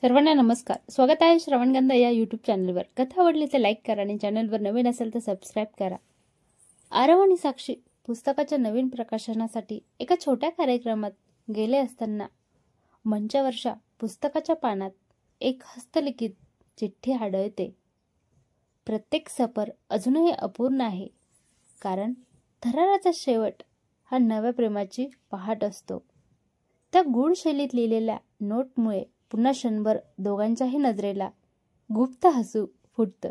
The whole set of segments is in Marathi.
सर्वांना नमस्कार. स्वागत आहे श्रवणगंधा या यूट्यूब चॅनलवर. कथा आवडली तर लाईक करा आणि चॅनलवर नवीन असेल तर सबस्क्राईब करा. आरव आणि साक्षी पुस्तकाच्या नवीन प्रकाशनासाठी एका छोट्या कार्यक्रमात गेले असताना मंचावरच्या पुस्तकाच्या पानात एक हस्तलिखित चिठ्ठी आढळते. प्रत्येक सफर अजूनही अपूर्ण आहे, कारण थराराचा शेवट हा नव्या प्रेमाची पहाट असतो. त्या गूढ शैलीत लिहिलेल्या नोटमुळे पुन्हा क्षणभर दोघांच्याही नजरेला गुप्त हसू फुटतं.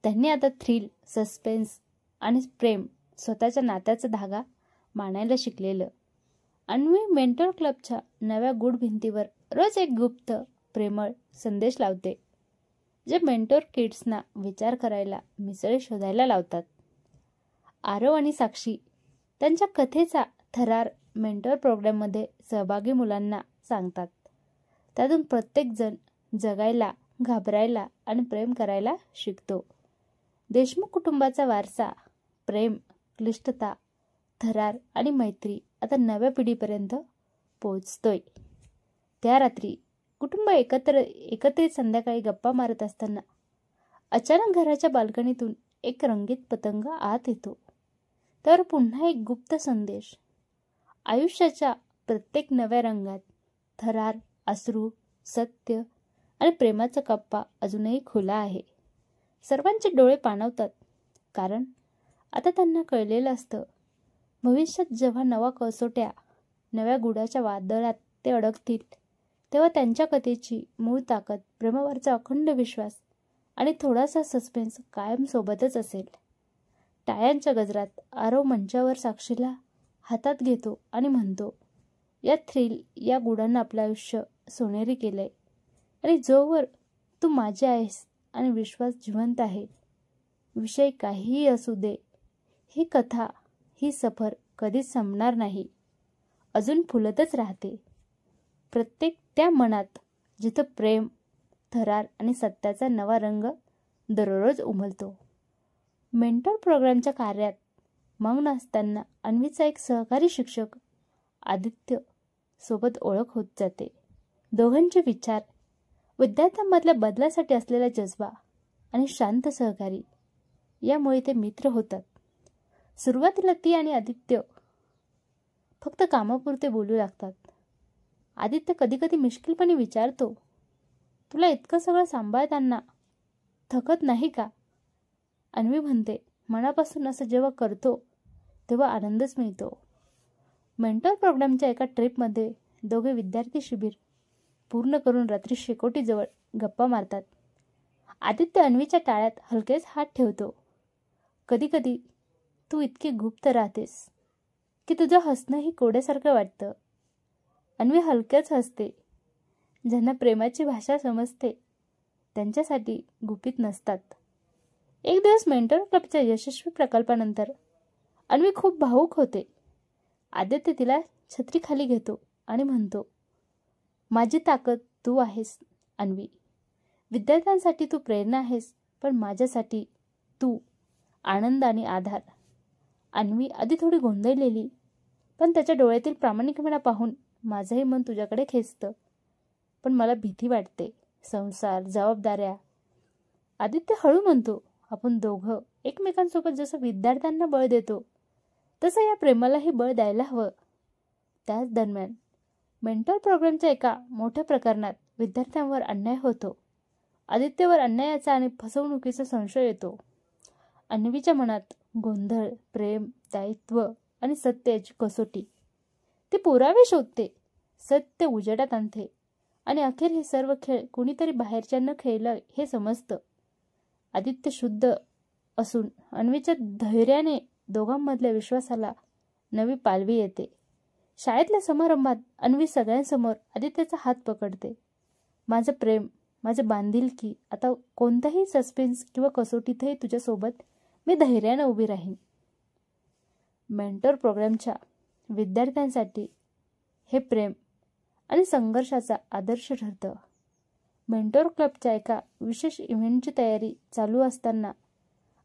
त्यांनी आता थ्रिल, सस्पेन्स आणि प्रेम स्वतःच्या नात्याचा धागा मानायला शिकलेलं. अन्वी मेंटोर क्लबच्या नव्या गूढ भिंतीवर रोज एक गुप्त प्रेमळ संदेश लावते, जे मेंटोर किड्सना विचार करायला, मिसळी शोधायला लावतात. आरव आणि साक्षी त्यांच्या कथेचा थरार मेंटोर प्रोग्राममध्ये सहभागी मुलांना सांगतात. त्यातून प्रत्येक जण जगायला, घाबरायला आणि प्रेम करायला शिकतो. देशमुख कुटुंबाचा वारसा, प्रेम, क्लिष्टता, थरार आणि मैत्री आता नव्या पिढीपर्यंत पोहोचतोय. त्या रात्री कुटुंब एकत्रित संध्याकाळी गप्पा मारत असताना अचानक घराच्या बाल्कनीतून एक रंगीत पतंग आत येतो. तर पुन्हा एक गुप्त संदेश. आयुष्याच्या प्रत्येक नव्या रंगात थरार, अश्रू, सत्य आणि प्रेमाचा कप्पा अजूनही खुला आहे. सर्वांचे डोळे पाणावतात, कारण आता त्यांना कळलेलं असतं, भविष्यात जेव्हा नवा कसोट्या, नव्या गुडाच्या वादळात ते अडकतील, तेव्हा त्यांच्या कथेची मूळ ताकद, प्रेमावरचा अखंड विश्वास आणि थोडासा सस्पेन्स कायम सोबतच असेल. टाळ्यांच्या गजरात आरव मंचावर साक्षीला हातात घेतो आणि म्हणतो, या थ्रिल, या गुडांना आपलं आयुष्य सोनेरी केलंय, आणि जोवर तू माझी आहेस आणि विश्वास जिवंत आहे, विषय काहीही असू दे, ही कथा, ही सफर कधीच संपणार नाही, अजून फुलतच राहते. प्रत्येक त्या मनात जिथं प्रेम, थरार आणि सत्याचा नवा रंग दररोज उमलतो. मेंटोर प्रोग्रामच्या कार्यात मग्न असताना अन्वीचा एक सहकारी शिक्षक आदित्य सोबत ओळख होत जाते. दोघांचे विचार, विद्यार्थ्यांमधल्या बदलासाठी असलेला जज्बा आणि शांत सहकारी यामुळे ते मित्र होतात. सुरुवातीला ती आणि आदित्य फक्त कामापुरते बोलू लागतात. आदित्य कधी कधी मिश्किलपणे विचारतो, तुला इतकं सगळं सांभाळताना थकत नाही का? अन्वी म्हणते, मनापासून असं जेव्हा करतो तेव्हा आनंदच मिळतो. मेंटोर प्रोग्रामच्या एका ट्रिपमध्ये दोघे विद्यार्थी शिबिर पूर्ण करून रात्री शेकोटीजवळ गप्पा मारतात. आदित्य अन्वीच्या टाळ्यात हलकेच हात ठेवतो. कधी कधी तू इतकी गुप्त राहतेस की तुझं हसणंही कोड्यासारखं वाटतं. अन्वी हलकेच हसते. ज्यांना प्रेमाची भाषा समजते त्यांच्यासाठी गुपित नसतात. एक दिवस मेंटोर क्लबच्या यशस्वी प्रकल्पानंतर अन्वी खूप भावूक होते. आदित्य तिला छत्रीखाली घेतो आणि म्हणतो, माझी ताकद तू आहेस अन्वी. विद्यार्थ्यांसाठी तू प्रेरणा आहेस, पण माझ्यासाठी तू आनंद आणि आधार. अन्वी आधी थोडी गोंधळलेली, पण त्याच्या डोळ्यातील प्रामाणिकपणा पाहून माझंही मन तुझ्याकडे खेचतं. पण मला भीती वाटते, संसार, जबाबदाऱ्या. आदित्य हळू म्हणतो, आपण दोघं एकमेकांसोबत जसं विद्यार्थ्यांना बळ देतो तसं या प्रेमालाही बळ द्यायला हवं. त्याच दरम्यान मेंटोर प्रोग्रामच्या एका मोठ्या प्रकरणात विद्यार्थ्यांवर अन्याय होतो. आदित्यवर अन्यायाचा आणि फसवणुकीचा संशय येतो. अन्वीच्या मनात गोंधळ, प्रेम, दायित्व आणि सत्याची कसोटी. ती पुरावे शोधते, सत्य उजेडात आणते आणि अखेर हे सर्व खेळ कुणीतरी बाहेरच्यांना खेळलं हे समजतं. आदित्य शुद्ध असून अन्वीच्या धैर्याने दोघांमधल्या विश्वासाला नवी पालवी येते. शाळेतल्या समारंभात अन्वी सगळ्यांसमोर आदित्यचा हात पकडते. माझं प्रेम, माझं बांधिलकी, आता कोणताही सस्पेन्स किंवा कसोटीतही तुझ्यासोबत मी धैर्यानं उभी राहीन. मेंटोर प्रोग्रामच्या विद्यार्थ्यांसाठी हे प्रेम आणि संघर्षाचा आदर्श ठरतं. मेंटोर क्लबच्या एका विशेष इव्हेंटची तयारी चालू असताना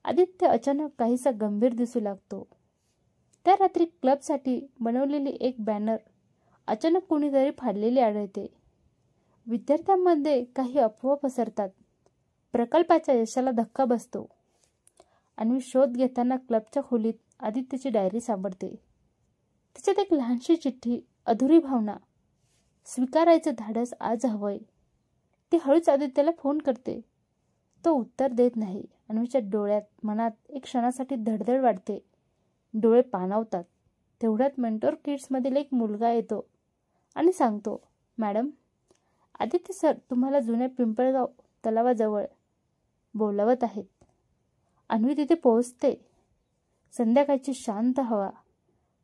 आदित्य अचानक काहीसा गंभीर दिसू लागतो. त्या रात्री क्लबसाठी बनवलेली एक बॅनर अचानक कोणीतरी फाडलेली आढळते. विद्यार्थ्यांमध्ये काही अफवा पसरतात. प्रकल्पाच्या यशाला धक्का बसतो. अन्वी शोध घेताना क्लबच्या खोलीत आदित्यची डायरी सापडते. तिच्यात एक लहानशी चिठ्ठी, अधुरी भावना. स्वीकारायचं धाडस आज हवंय. ती हळूच आदित्यला फोन करते. तो उत्तर देत नाही. अन्वीच्या डोळ्यात, मनात एक क्षणासाठी धडधड वाढते. डोळे पाणावतात. तेवढ्यात मेंटोर किड्समधील एक मुलगा येतो आणि सांगतो, मॅडम, आदित्य सर तुम्हाला जुन्या पिंपळगाव तलावाजवळ बोलावत आहेत. अन्वी तिथे पोहोचते. संध्याकाळची शांत हवा,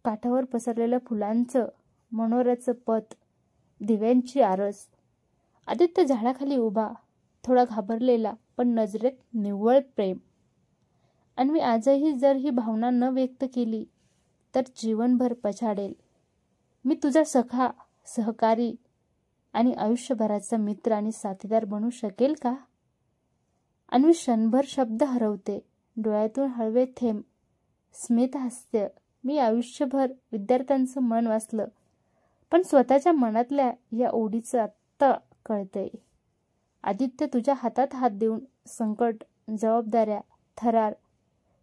काठावर पसरलेलं फुलांचं मनोऱ्याचं पथ, दिव्यांची आरस. आदित्य झाडाखाली उभा, थोडा घाबरलेला, पण नजरेत निव्वळ प्रेम. अन्वी आजही जर ही भावना न व्यक्त केली तर जीवनभर पछाडेल. मी तुझा सखा, सहकारी आणि आयुष्यभराचा मित्र आणि साथीदार बनू शकेल का? अन्वी क्षणभर शब्द हरवते. डोळ्यातून हळवे थेंब, स्मित हास्य. मी आयुष्यभर विद्यार्थ्यांचं मन वाचलं, पण स्वतःच्या मनातल्या या ओढीचं आत्ता कळतंय. आदित्य, तुझ्या हातात हात देऊन संकट, जबाबदाऱ्या, थरार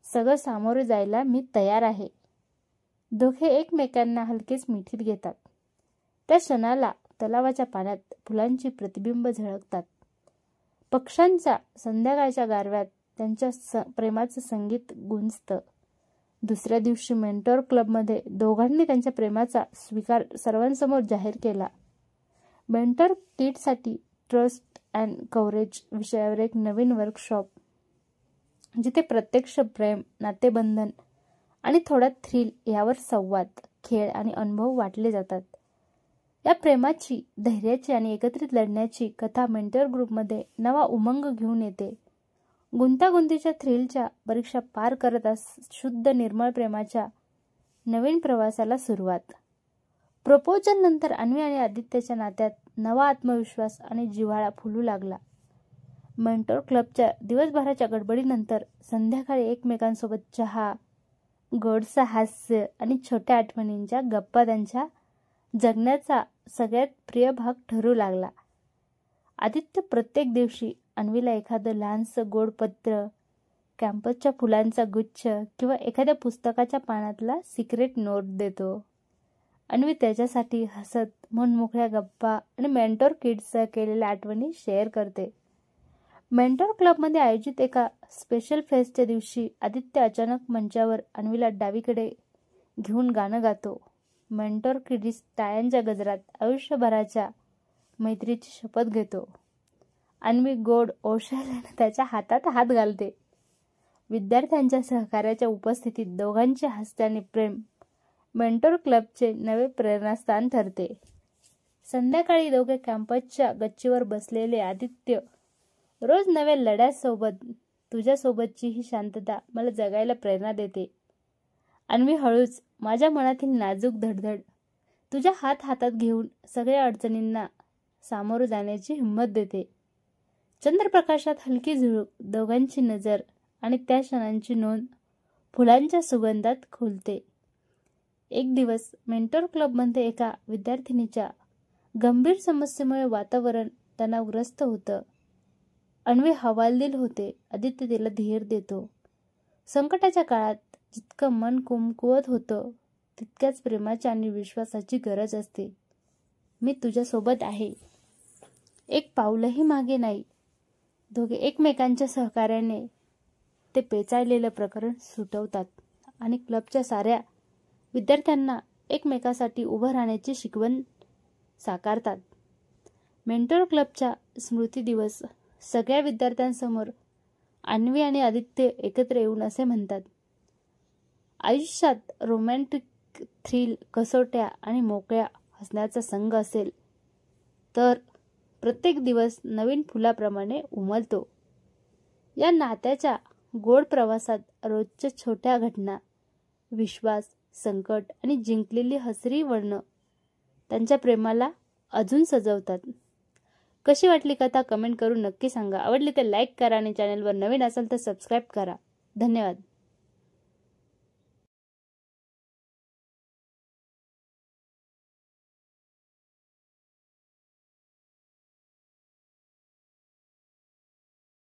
सगळं सामोरे जायला मी तयार आहे. दोघे एकमेकांना हलकेच मिठीत घेतात. त्या क्षणाला तलावाच्या पाण्यात फुलांची प्रतिबिंब झळकतात. पक्ष्यांच्या संध्याकाळच्या गारव्यात त्यांच्या प्रेमाचं संगीत गुंजतं. दुसऱ्या दिवशी मेंटोर क्लबमध्ये दोघांनी त्यांच्या प्रेमाचा स्वीकार सर्वांसमोर जाहीर केला. मेंटोर किड्ससाठी ट्रस्ट अँड कव्हरेज विषयावर एक नवीन वर्कशॉप, जिथे प्रत्यक्ष प्रेम, नातेबंधन आणि थोडा थ्रिल यावर संवाद, खेळ आणि अनुभव वाटले जातात. या प्रेमाची, धैर्याची आणि एकत्रित लढण्याची कथा मेंटोर ग्रुपमध्ये नवा उमंग घेऊन येते. गुंतागुंतीच्या थ्रिलच्या परीक्षा पार करत शुद्ध निर्मळ प्रेमाच्या नवीन प्रवासाला सुरुवात. प्रपोजल नंतर अन्वी आणि आदित्यच्या नात्यात नवा आत्मविश्वास आणि जिव्हाळा फुलू लागला. मेंटोर क्लबच्या दिवसभराच्या गडबडीनंतर संध्याकाळी एकमेकांसोबत चहा, गोडसं हास्य आणि छोट्या आठवणींच्या गप्पा त्यांच्या जगण्याचा सगळ्यात प्रिय भाग ठरू लागला. आदित्य प्रत्येक दिवशी अन्वीला एखादं लहानसं गोड पत्र, कॅम्पसच्या फुलांचा गुच्छ किंवा एखाद्या पुस्तकाच्या पानातला सिक्रेट नोट देतो. अन्वी त्याच्यासाठी हसत मनमोकळ्या गप्पा आणि मेंटोर किड्सच्या केलेल्या आठवणी शेअर करते. मेंटोर क्लबमध्ये आयोजित एका स्पेशल फेस्टच्या दिवशी आदित्य अचानक मंचावर अन्वीला डावीकडे घेऊन गाणं गातो. मेंटोर किड्स टाळ्यांच्या गजरात आयुष्यभराच्या मैत्रीची शपथ घेतो. अन्वी गोड ओशाळल्यानं त्याच्या हातात हात घालते. विद्यार्थ्यांच्या सहकार्याच्या उपस्थितीत दोघांचे हास्य आणि प्रेम मेंटोर क्लबचे नवे प्रेरणास्थान ठरते. संध्याकाळी दोघे कॅम्पसच्या गच्चीवर बसलेले. आदित्य, रोज नव्या लढ्यासोबत तुझ्यासोबतची ही शांतता मला जगायला प्रेरणा देते. अन्वी हळूच, माझ्या मनातील नाजूक धडधड तुझ्या हातात घेऊन सगळ्या अडचणींना सामोरं जाण्याची हिंमत देते. चंद्रप्रकाशात हलकी झुळूक, दोघांची नजर आणि त्या क्षणांची नोंद फुलांच्या सुगंधात खुलते. एक दिवस मेंटोर क्लबमध्ये एका विद्यार्थिनीच्या गंभीर समस्येमुळे वातावरण तणावग्रस्त होतं. अन्वी हवालदिल होते. आदित्य तिला धीर देतो. संकटाच्या काळात जितकं मन कुमकुवत होतं तितक्याच प्रेमाची आणि विश्वासाची गरज असते. मी तुझ्यासोबत आहे. एक पाऊलही मागे नाही. दोघे एकमेकांच्या सहकार्याने ते पेचाळलेलं प्रकरण सुटवतात आणि क्लबच्या साऱ्या विद्यार्थ्यांना एकमेकासाठी उभं राहण्याची शिकवण साकारतात. मेंटोर क्लबच्या स्मृती दिवस सगळ्या विद्यार्थ्यांसमोर अन्वी आणि आदित्य एकत्र येऊन असे म्हणतात, आयुष्यात रोमॅन्टिक थ्रिल, कसोट्या आणि मोकळ्या हसण्याचा संघ असेल तर प्रत्येक दिवस नवीन फुलाप्रमाणे उमलतो. या नात्याच्या गोड प्रवासात रोजच्या छोट्या घटना, विश्वास, संकट आणि जिंकलेली हसरी वळणं त्यांच्या प्रेमाला अजून सजवतात. कशी वाटली कथा कमेंट करून नक्की सांगा. आवडली तर लाईक करा आणि चॅनलवर नवीन असाल तर सबस्क्राईब करा. धन्यवाद.